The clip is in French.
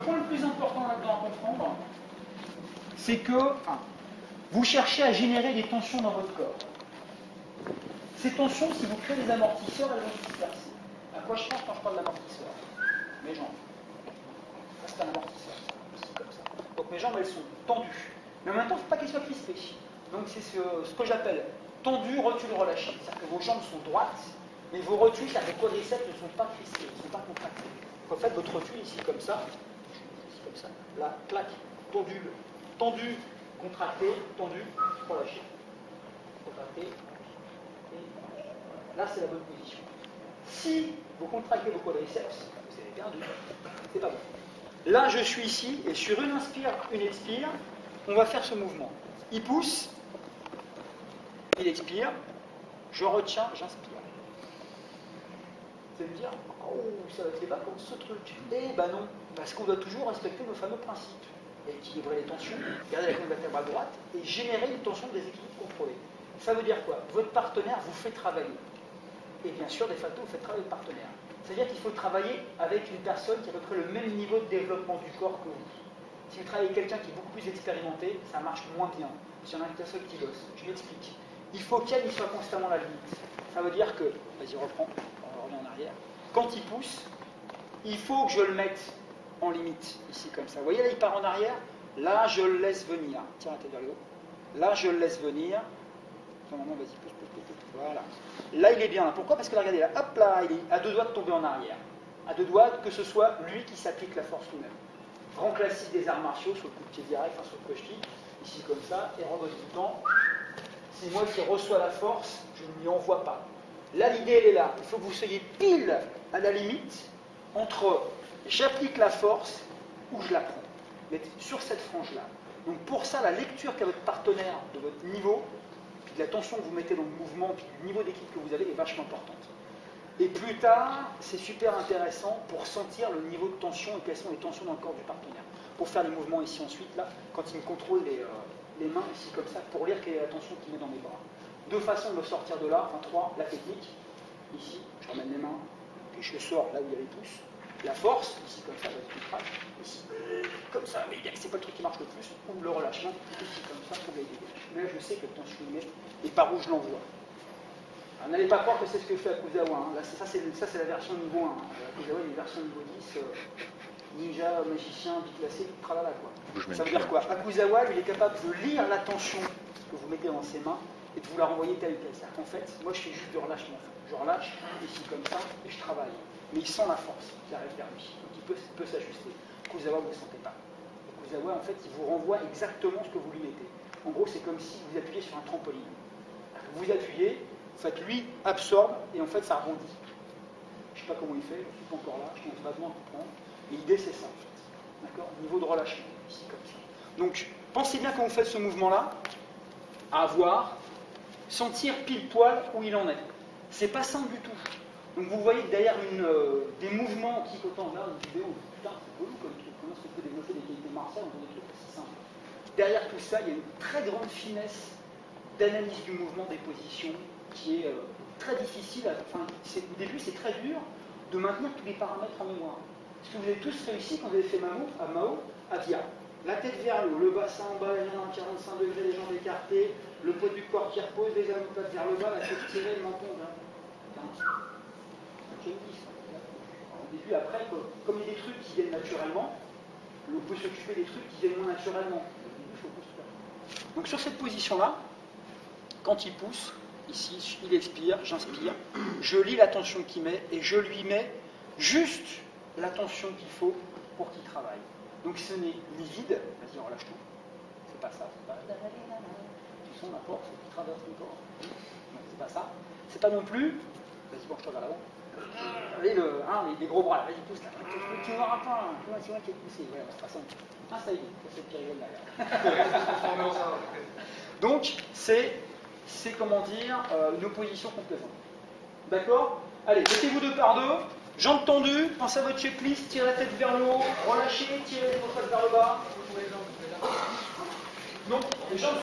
Le point le plus important là-dedans à comprendre, c'est que vous cherchez à générer des tensions dans votre corps. Ces tensions, si vous créez des amortisseurs, elles vont se disperser. À quoi je pense quand je parle d'amortisseur? Mes jambes. Ça, c'est un amortisseur, ici, comme ça. Donc mes jambes, elles sont tendues. Mais en même temps, il ne faut pas qu'elles soient crispées. Donc c'est ce que j'appelle tendu, recul, relâché. C'est-à-dire que vos jambes sont droites, mais vos rotules, c'est-à-dire que vos quadriceps ne sont pas crispés, ne sont pas contractés. En fait, votre rotule, ici, comme ça, là, clac, tendu, tendu, contracté, tendu, relâché. Contracté, et là, c'est la bonne position. Si vous contractez vos quadriceps, vous avez perdu. C'est pas bon. Là, je suis ici, et sur une inspire, une expire, on va faire ce mouvement. Il pousse, il expire, je retiens, j'inspire. Vous allez me dire, oh, ça va être pas comme ce truc. Eh ben non, parce qu'on doit toujours respecter nos fameux principes. Équilibrer les tensions, garder la colonne vertébrale droite et générer une tension de déséquilibre contrôlé. Ça veut dire quoi? Votre partenaire vous fait travailler. Et bien sûr, de facto, vous faites travailler le partenaire. C'est-à-dire qu'il faut travailler avec une personne qui a à peu près le même niveau de développement du corps que vous. Si vous travaillez avec quelqu'un qui est beaucoup plus expérimenté, ça marche moins bien. Si on a un seul qui bosse, je m'explique. Il faut qu'elle soit constamment à la limite. Ça veut dire que, vas-y, reprends, on revient en arrière. Quand il pousse, il faut que je le mette en limite, ici comme ça. Vous voyez, là, il part en arrière. Là, je le laisse venir. Tiens la tête vers le haut. Là, je le laisse venir. Normalement, vas-y, pousse. Voilà. Là, il est bien. Pourquoi? Parce que là, regardez, là, hop là, il est à deux doigts de tomber en arrière. À deux doigts que ce soit lui qui s'applique la force lui-même. Grand classique des arts martiaux, sur le coup de pied direct, enfin sur le croche-pied, ici comme ça, et rebond tout le temps. C'est moi qui reçois la force, je ne lui envoie pas. Là, l'idée, elle est là. Il faut que vous soyez pile à la limite entre j'applique la force ou je la prends. Mais sur cette frange-là. Donc pour ça, la lecture qu'a votre partenaire de votre niveau, puis de la tension que vous mettez dans le mouvement, puis du niveau d'équipe que vous avez, est vachement importante. Et plus tard, c'est super intéressant pour sentir le niveau de tension et quelles sont les tensions dans le corps du partenaire. Pour faire les mouvements ici ensuite, là, quand il me contrôle les mains ici comme ça, pour lire quelle est la tension qu'il met dans mes bras. Deux façons de me sortir de là, enfin trois, la technique, ici, je ramène les mains, puis je sors là où il y a les pouces. La force, ici comme ça, ici, comme ça, mais c'est pas le truc qui marche le plus, ou le relâchement, ici comme ça, pour les dégager. Mais là, je sais que le tension il met et par où je l'envoie. N'allez pas croire que c'est ce que fait Akuzawa. Hein. Là, ça, c'est la version niveau 1. Akuzawa, il y a une version niveau 10, ninja, magicien, biclassé, tout tralala quoi. Ça veut dire quoi? Akuzawa, il est capable de lire la tension que vous mettez dans ses mains et de vous la renvoyer telle quelle. C'est-à-dire qu'en fait, moi je fais juste du relâchement. Je relâche ici comme ça et je travaille. Mais il sent la force qui arrive vers lui. Donc il peut s'ajuster. Akuzawa, vous ne le sentez pas. Akuzawa, en fait, il vous renvoie exactement ce que vous lui mettez. En gros, c'est comme si vous appuyez sur un trampoline. Vous appuyez, en fait, lui absorbe et en fait, ça rebondit. Je ne sais pas comment il fait, je ne suis pas encore là, je commence vaguement à comprendre. Mais l'idée, c'est ça, en fait. D'accord? Niveau de relâchement, ici, comme ça. Donc, pensez bien quand vous faites ce mouvement-là, à avoir, sentir pile poil où il en est. C'est pas simple du tout. Donc, vous voyez derrière des mouvements qui, quand on regarde une vidéo, putain, c'est beau comme truc, comment est-ce qu'on peut développer des qualités martiales, on fait des trucs aussi simples. Derrière tout ça, il y a une très grande finesse d'analyse du mouvement, des positions, qui est très difficile. Au début, c'est très dur de maintenir tous les paramètres en mémoire. Parce que vous avez tous réussi quand vous avez fait Mao, à dire la tête vers le haut, le bassin en bas, les mains en 45 degrés, les jambes écartées, le poids du corps qui repose, les omoplates vers le bas, la tête tirée, le menton vers. Au début, après, comme il y a des trucs qui viennent naturellement, on peut s'occuper des trucs qui viennent moins naturellement. Donc sur cette position-là, quand il pousse, ici, il expire, j'inspire, je lis la tension qu'il met et je lui mets juste la tension qu'il faut pour qu'il travaille. Donc ce n'est ni vide, vas-y, on relâche tout, c'est pas ça, c'est pas tu sens la force qui traverse le corps, non, c'est pas ça, c'est pas non plus, vas-y, penche-toi vers l'avant, les gros bras, vas-y, pousse là, tu ne verras pas, tu vois qui est poussé, voilà, c'est pas ça. Ah, ça y est, c'est le pire derrière. Donc, c'est comment dire, une opposition complaisante. D'accord? Allez, mettez-vous deux par deux, jambes tendues, pensez à votre checklist, tirez la tête vers le haut, relâchez, tirez les paupières vers le bas. Non, les jambes